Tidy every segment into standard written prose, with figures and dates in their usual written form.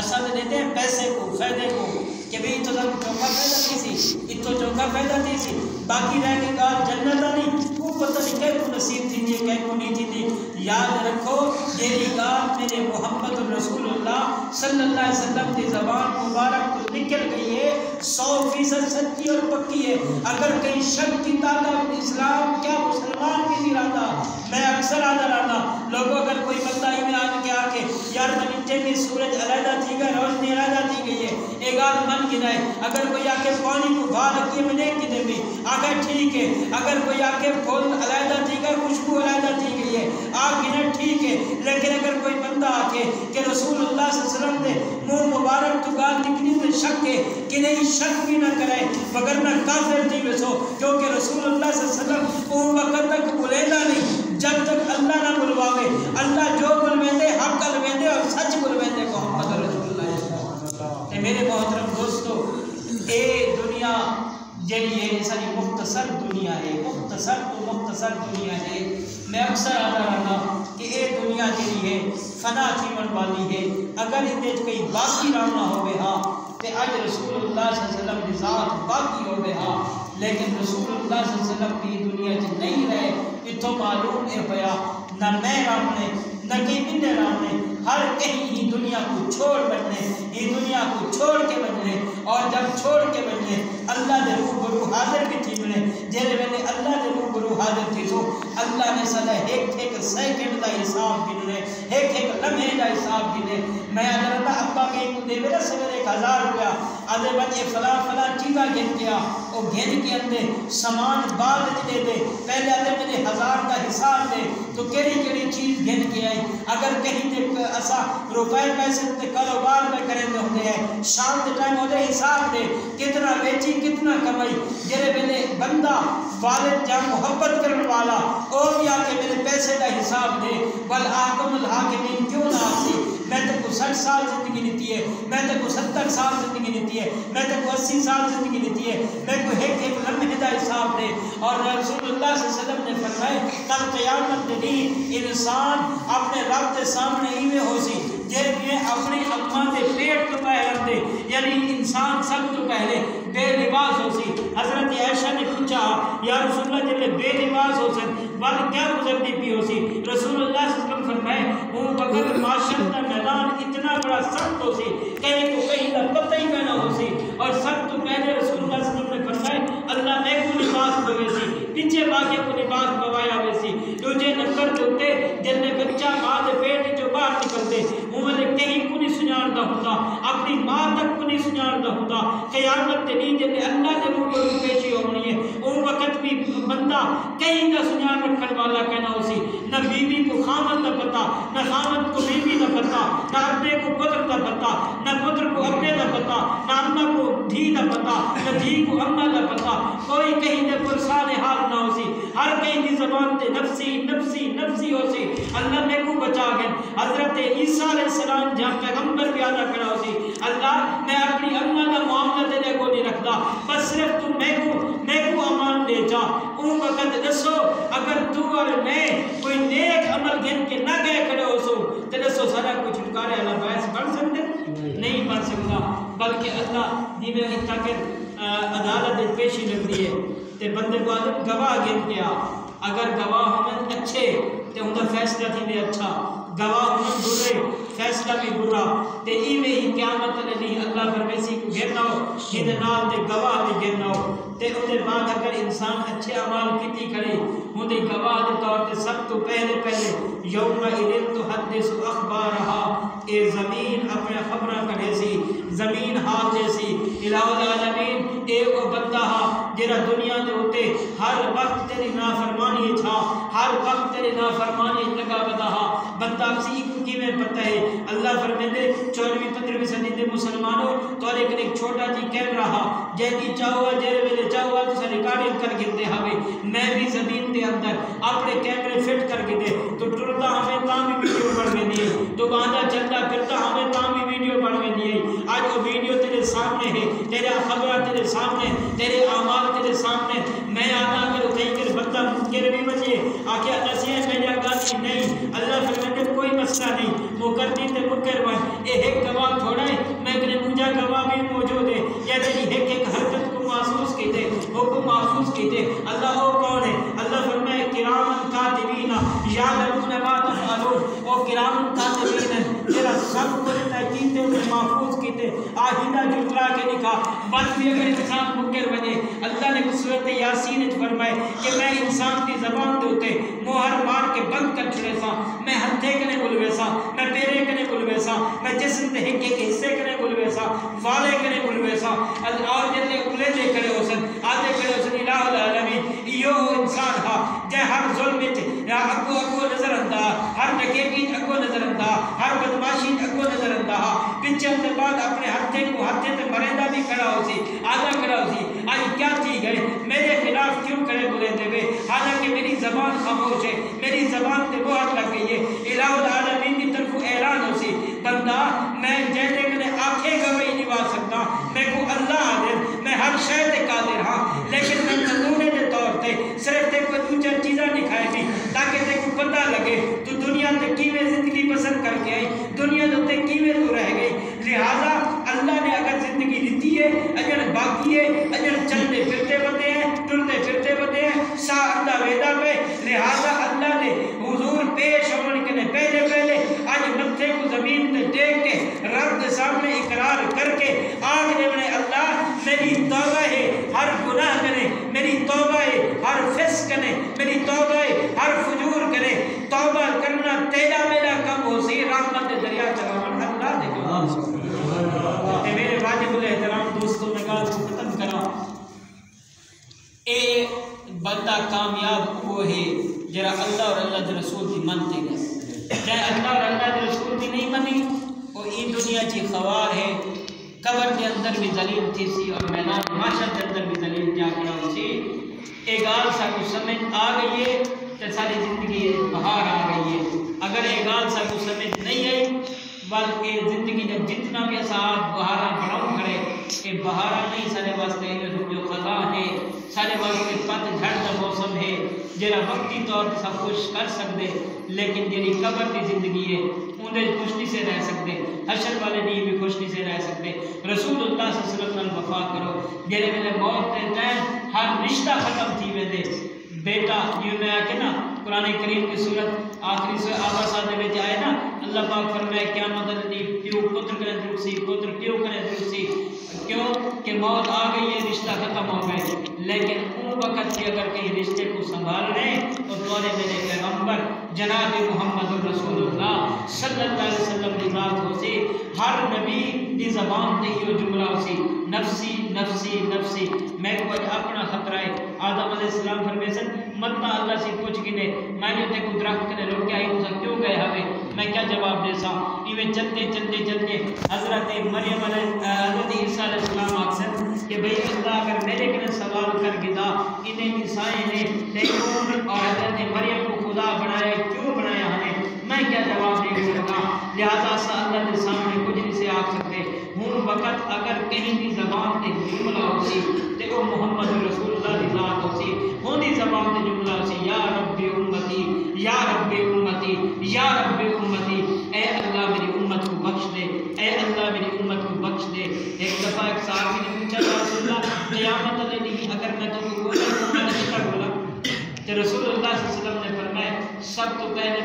اسد دیتے ہیں پیسے کو فائدے کو کہ بھئی تو چوکھا فائدہ تھی سی اتو چوکھا فائدہ تھی سی باقی رہ کے گال جنتا نہیں وہ پتہ نہیں کہ کو نصیب تھی نہیں کہ کو نہیں تھی یاد رکھو یہ گال میرے محمد رسول اللہ صلی اللہ علیہ وسلم کی زبان مبارک تو نکل گئی ہے 100% سچی اور پکی ہے اگر کہیں شک کی تعداد اسلام کیا مسلمان بھی نہیں رہتا میں اکثر آدھا رہتا لوگوں اگر کوئی بندہ ہی میں آ کے یار منٹے میں سورج علیحدہ تھی گئی روشنی علیحدہ تھی گئی ہے ایک آدھ من گنائے اگر کوئی آ کے پانی کو بھا لگی میں نہیں گنے میں آگے ٹھیک ہے اگر کوئی آ کے پھول علیحدہ تھی گئی خوشبو علیحدہ تھی گئی ہے آگ گنے ٹھیک ہے لیکن اگر کوئی بندہ آ کے کہ رسول اللہ صلی اللہ علیہ وسلم نے منہ مبارک تو گال نکلی میں شک ہے کہ نہیں شک بھی نہ کرے وگرنہ کافر تھی ویسو کیونکہ رسول اللہ صلی اللہ علیہ وسلم وہ وقت تک بلینا نہیں جب تک اللہ نہ بلواوے اللہ جو بلویندے حق بلویندے اور سچ بلویندے محمد رسول اللہ میرے محترم دوستو اے دنیا جنی ہے ساری مختصر دنیا ہے مختصر دنیا ہے میں اکثر آدھا رہا کہ اے دنیا جنی ہے فنا تھی من والی ہے اگر اندے کئی باقی رہنا ہوئے ہاں تے آج رسول اللہ صلی اللہ علیہ وسلم کی ذات باقی ہوئے ہاں لیکن رسول اللہ صلی اللہ علیہ وسلم کی دنیا چ نہیں رہے اتھو معلوم اے ہویا نہ میں رامنے نہ کہیں بندے رامنے ہر کہیں ہی دنیا کو چھوڑ بجنے یہ دنیا کو چھوڑ کے بجنے اور جب چھوڑ کے بجنے اللہ دے روبرو حاضر بھی تھی ملے جیرے میں اللہ دے روبرو حاضر تھی تو اللہ نے صدا ایک سیکنڈ دا حساب گنے ایک لمحے دا حساب گنے میں حضرت ابا کہیں کو دے میرا سویر 1000 روپیہ آدھے بچے فلاں چیزا گھن کیا وہ گھن کے اندر سامان بعد دے دے پہلے آدھے میرے 1000 کا حساب دے تو کیڑی چیز گھن کے آئی اگر کہیں دے اسا روپے پیسے تے کاروبار میں کریں ہوتے ہیں شام کے ٹائم ہوتے حساب دے کتنا بیچی کتنا کمائی جرے میرے بندہ والد جہاں محبت کرنے والا اور بھی آ کے میرے پیسے کا حساب دے بل آکم الحاکمین کیوں نہ آتی میں تو کو 60 سال زندگی لیتی ہے میں تو کو 70 سال زندگی لیتی ہے میں تو کو 80 سال زندگی لیتی ہے میں کو ایک لمحے کا حساب دے اور رسول اللہ صلی اللہ علیہ وسلم نے فرمایا کل قیامت کے دن انسان اپنے رب کے سامنے ہی میں ہو سی جیسے اپنی اماں کے پیٹ تو پہلے دے یعنی انسان سب تو پہلے بے لباس ہو سی حضرت عائشہ نے پوچھا یا رسول اللہ جب بے لباس ہو سی بعد کیا گزرتی پی ہو سی رسول اللہ صلی اللہ علیہ وسلم فرمائے وہ وقت معاشرت کا میدان اتنا بڑا سخت ہو سی کہیں کو کہیں کا پتہ ہی نہ ہو سی اور سب تو پہلے رسول اللہ صلی اللہ علیہ وسلم نے فرمائے اللہ نے کو لباس بوے سی پیچھے باقی کو لباس بوایا ہوئے سی دوجے نمبر دوتے جن نے بچہ ماں دے پیٹ جو باہر نکلتے انہوں نے کہیں کو نہیں سنان دا ہوتا اپنی ماں تک کو نہیں سنان دا ہوتا قیامت کے دن جن اللہ نے روبرو پیشی ہونی ہے وہ وقت بھی بندہ کہیں کا سنان رکھنے والا کہنا ہو سی نہ بیوی کو خامن نہ پتا نہ خامن کو بیوی نہ پتا نہ ابے کو پتر نہ پتا نہ پتر کو ابے نہ پتا نہ اماں کو دھی نہ پتا نہ دھی کو اماں نہ پتا کوئی کہیں دے پرسان حال نہ ہو سی ہر کہیں دی زبان تے نفسی نفسی نفسی ہو سی اللہ میں کو بچا گئے حضرت عیسیٰ علیہ السلام جہاں پیغمبر بھی آدھا کرا ہو سی اللہ میں اپنی اماں کا معاملہ دینے کو نہیں رکھتا بس صرف تو میں کو امان دے جا ان وقت دسو اگر تو اور میں کوئی نیک عمل گھن کے نہ گئے کھڑے ہو سو تو دسو سارا کوئی چھٹکارے اللہ باعث بن سکتے نہیں بن سکتا بلکہ اللہ دیوے تاکہ عدالت پیشی لگ رہی ہے تے بندے کو آدم گواہ گھن کے آ اگر گواہ ہمیں اچھے تے ان کا فیصلہ تھی دے اچھا گواہ ہمیں برے فیصلہ بھی برا تے ای میں ہی قیامت علی اللہ فرمیسی کو گھرنا ہو جنہیں نال دے گواہ بھی گھرنا ہو تے انہیں بعد اگر انسان اچھے عمال کیتی کرے انہیں گواہ دے طور تے سب تو پہلے یوم ایدن تو حدث اخبارہا اے زمین اپنے خبرہ کرے سی زمین حال جیسی الہ العالمین اے وہ بندہ جرا دنیا دے ہوتے ہر وقت تیری نافرمانی چھا ہر وقت تیری نافرمانی لگا بدا بندہ کسی کو کی میں پتہ ہے اللہ فرمیندے 14ویں صدی دے مسلمانوں تو ایک چھوٹا جی کیمرہ ہا جیدی چاہوا جیرے میں چاہوا تو سا ریکارڈنگ کر کے دے ہوئے میں بھی زمین دے اندر اپنے کیمرے فٹ کر کے دے تو ٹرتا ہمیں تاں بھی ویڈیو بڑھ میں دیئے تو باندھا چلتا پھرتا ہمیں تاں بھی ویڈیو بڑھ میں دیئے آج وہ ویڈیو تیرے سامنے ہے تیرے خبرہ تیرے سامنے تیرے اعمال تیرے سامنے میں آتا کر کہیں کر بندہ مذکر بھی بچے آکے نصیحت میں جا گاتی نہیں اللہ فرماتے کوئی مسئلہ نہیں مکرتی تے مکر بھائی ایک گواہ تھوڑا ہے نے محفوظ کیتے آہدہ جھٹلا کے لکھا بس بھی اگر انسان مکر وجے اللہ نے صورت یاسین فرمائے کہ میں انسان کی زبان دے ہوتے مہر مار کے بند کر چھڑے سا میں ہتھے کنے بلوے سا میں پیرے کنے بلوے سا میں جسم دے ایک ایک حصے کنے بلوے سا والے کنے بلوے سا اور جلے اولے دے کھڑے ہو سن آدھے کھڑے ہو سن الہ العالمین یہ انسان ہا جے ہر ظلم وچ یا اگو نظر آندا ہر ڈکیتی اگو نظر آندا ہر بدماشی اگو نظر آندا پچھے دے بعد اپنے ہتھے کو ہتھے تے مریندا بھی کھڑا ہو سی آدھا کھڑا ہو سی آج کیا تھی گئے میرے خلاف کیوں کھڑے بولے دے وے حالانکہ میری زبان خاموش ہے میری زبان تے بہت لگ گئی ہے الہ العالمین کی طرف اعلان ہو سی بندہ میں جیسے میں نے آنکھیں گواہی نبھا سکتا میں کو اللہ حاضر میں ہر شے تے قادر ہاں لیکن میں نمونے دے طور تے صرف تے کوئی دو چار چیزاں دکھائے بھی تاکہ تے کو پتہ لگے تو دنیا تے کیویں زندگی پسند کر کے آئی دنیا تے کیویں تو رہ گئی لہذا اللہ نے اگر زندگی دیتی ہے اگر باقی ہے اگر چلتے پھرتے بندے ہیں ٹرتے پھرتے بندے ہیں سا اللہ ویدا پہ لہذا اللہ نے حضور پیش ہونے کے پہلے آج متھے کو زمین تے ٹیک کے رب کے سامنے اقرار کر کے آگ نے بنے اللہ میری توبہ ہے ہر گناہ کرے میری توبہ ہے ہر فسق کرے میری توبہ ہے ہر فجور کرے توبہ کرنا تیرا میرا کم ہو سی رحمت دریا چلاون اللہ دے کہ میرے واجب الاحترام دوستوں میں گال کو ختم کرا اے بندہ کامیاب وہ ہے جرا اللہ اور اللہ کے رسول کی منتے گئے چاہے اللہ اور اللہ کے رسول کی نہیں منی وہ این دنیا کی خوار ہے قبر کے اندر بھی ذلیل تھی سی اور میدان معاشر کے اندر بھی ذلیل جا کیا ہو سی اے گال سا کو سمجھ آ گئی ہے تو ساری زندگی بہار آ گئی ہے اگر اے گال سا کو سمجھ نہیں آئی بلکہ زندگی نے جتنا بھی صاحب بہارا بڑھاؤں کرے کہ بہارا نہیں سارے واسطے جو خزاں ہے سارے واسطے پت جھڑ کا موسم ہے جرا وقتی طور پر سب کچھ کر سکتے لیکن جی قبر کی زندگی ہے اندر خوشی سے رہ سکتے حشر والے نہیں بھی خوشی سے رہ سکتے رسول اللہ صلی اللہ علیہ وسلم وفا کرو جیرے میرے موت کے ٹائم ہر رشتہ ختم تھی وے بیٹا یہ میں آ کے نا قرآن کریم کی صورت آخری سے آبا صاحب میں جائے نا اللہ پاک فرمائے کیا مدد نہیں پیو پتر کرے درسی پتر پیو کرے درسی کیوں کہ موت آ گئی ہے رشتہ ختم ہو گئے لیکن ان وقت بھی اگر کہیں رشتے کو سنبھال رہے تو تمہارے میرے پیغمبر جناب محمد رسول اللہ صلی اللہ علیہ وسلم کی ذات ہو سی ہر نبی دی زبان تے یہ جملہ ہو سی نفسی نفسی نفسی میں کو اپنا خطرہ ہے آدم علیہ السلام فرمیسن مطمع اللہ سے پوچھ گنے میں نے تے کو درخت کنے روک کے آئی تو کیوں گئے ہمیں میں کیا جواب دے سا ایویں چلتے حضرت مریم حضرت عیسیٰ علیہ السلام اکثر کہ بھئی اللہ اگر میرے کنے سوال کر گدا انہیں عیسائی نے لیکن اور حضرت مریم کو خدا بنایا کیوں بنایا ہمیں میں کیا جواب دے سکتا لہذا سا اللہ کے سامنے کچھ نہیں سے آگ سکتے ہوں وقت اگر کہیں بھی زبان تے جملہ ہو سی تے وہ محمد رسول اللہ کی ذات ہو سی ہوں دی زبان تے جملہ ہو سی یا رب امتی یا رب امتی یا رب امتی اے اللہ میری امت کو بخش دے اے اللہ میری امت کو بخش دے ایک دفعہ ایک صحابی نے پوچھا رسول اللہ قیامت علیہ نہیں اگر میں تو بولا تو میں نے کیا بولا کہ رسول اللہ صلی اللہ علیہ وسلم نے فرمایا سب تو پہلے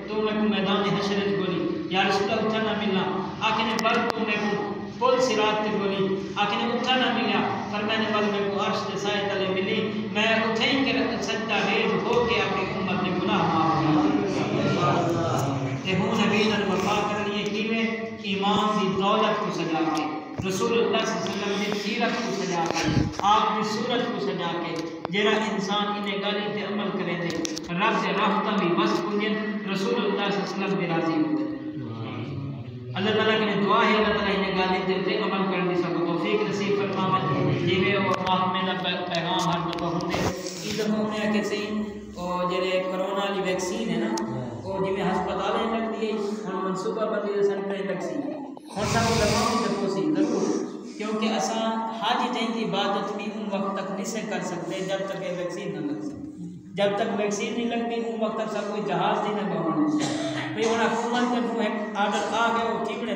تو میں کو میدان حشر بولی یا رسول اللہ اٹھا نہ ملنا آکے نے بل تو میں کو پل صراط تے بولی آکے نے اٹھا نہ ملیا فرمایا نے بل میں کو عرش تے سائے تلے ملی میں اٹھے ہی کہ سجدہ ریز ہو کے اپنی امت نے گناہ معاف کیا تے ہوں نبی نے وفا کر لیے کیویں ایمان دی دولت کو سجا کے رسول اللہ صلی اللہ علیہ وسلم نے سیرت کو سجا کے آپ کی صورت کو سجا کے جیرا انسان انہیں گالی تے عمل کرے دے رب سے رابطہ بھی بس کنجن رسول اللہ صلی اللہ علیہ وسلم بھی راضی ہوتے اللہ تعالیٰ کے دعا ہے اللہ تعالیٰ انہیں گالی تے عمل کرنے سب توفیق نصیب فرماوت جیوے وہ آپ میں نہ پیغام ہر دفعہ ہوندے اس دفعہ ہونے کہ صحیح اور جیرے کرونا والی ویکسین ہے نا وہ جی میں ہسپتالیں لگ دی ہوں منصوبہ بندی سینٹر لگ سی ہوں سب لگاؤں تے پوسی ضرور کیونکہ اساں حاجی تین کی عبادت بھی ان وقت تک نہیں سے کر سکتے جب تک یہ ویکسین نہ لگ سکے جب تک ویکسین نہیں لگتی ان وقت تک سب کوئی جہاز نہیں نہ بہانے بھئی ہوں حکومت جب وہ ایک آرڈر آ گئے وہ ٹھیکنے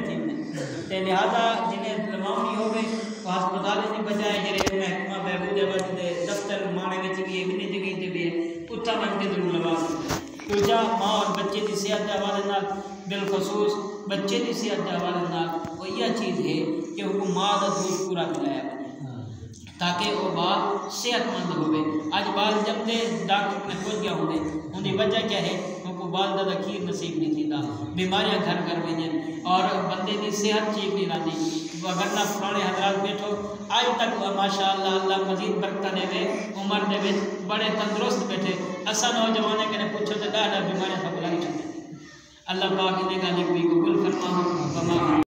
تے لہذا جنہیں لماؤنی ہو گئے وہ ہسپتالیں نہیں بجائے جرے محکمہ بہبود آبادی دے دفتر مانے وچ بھی ہے انہیں جگہیں تے بھی ہے اتھا من کے ضرور لگا سکتے تو جا ماں اور بچے کی صحت کے حوالے نال بالخصوص بچے کی صحت کے حوالے نال وہ یہ چیز ہے کہ وہ ماں کا دودھ پورا پلایا بنے تاکہ وہ بال صحت مند ہوئے. اج بال جب دے ڈاکٹر نے پہنچ گیا ہوئے ان کی وجہ کیا ہے وہ بال دا کھیر نصیب نہیں تھیتا بیماریاں گھر گھر میں اور بندے کی صحت ٹھیک نہیں رہتی. اگر نہ پرانے حضرات بیٹھو آج تک ماشاء اللہ اللہ مزید برکت دے عمر دے بڑے تندرست بیٹھے. اسا نوجوانے کے پوچھو تو ڈاڈا بیماریاں کا بلائی چاہتے. اللہ پاک انہیں گانے کو قبول فرما.